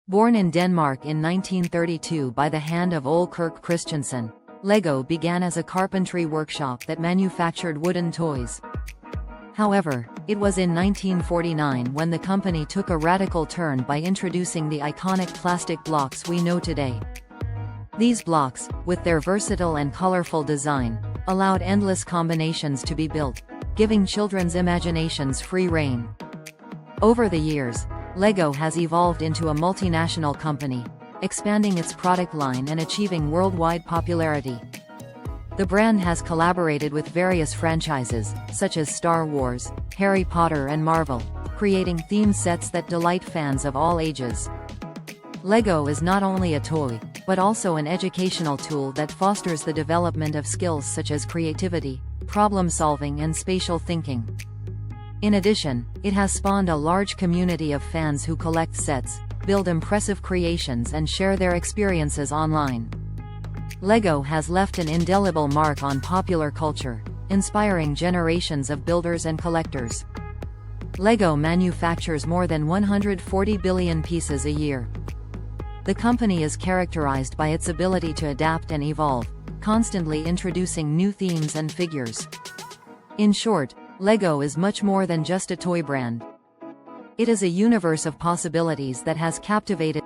Born in Denmark in 1932 by the hand of Ole Kirk Christiansen, Lego began as a carpentry workshop that manufactured wooden toys. However, it was in 1949 when the company took a radical turn by introducing the iconic plastic blocks we know today. These blocks, with their versatile and colorful design, allowed endless combinations to be built, giving children's imaginations free rein. Over the years, Lego has evolved into a multinational company, expanding its product line and achieving worldwide popularity. The brand has collaborated with various franchises, such as Star Wars, Harry Potter and Marvel, creating theme sets that delight fans of all ages. Lego is not only a toy, but also an educational tool that fosters the development of skills such as creativity, problem-solving and spatial thinking. In addition, it has spawned a large community of fans who collect sets, build impressive creations and share their experiences online. Lego has left an indelible mark on popular culture, inspiring generations of builders and collectors. Lego manufactures more than 140 billion pieces a year. The company is characterized by its ability to adapt and evolve, constantly introducing new themes and figures. In short, Lego is much more than just a toy brand. It is a universe of possibilities that has captivated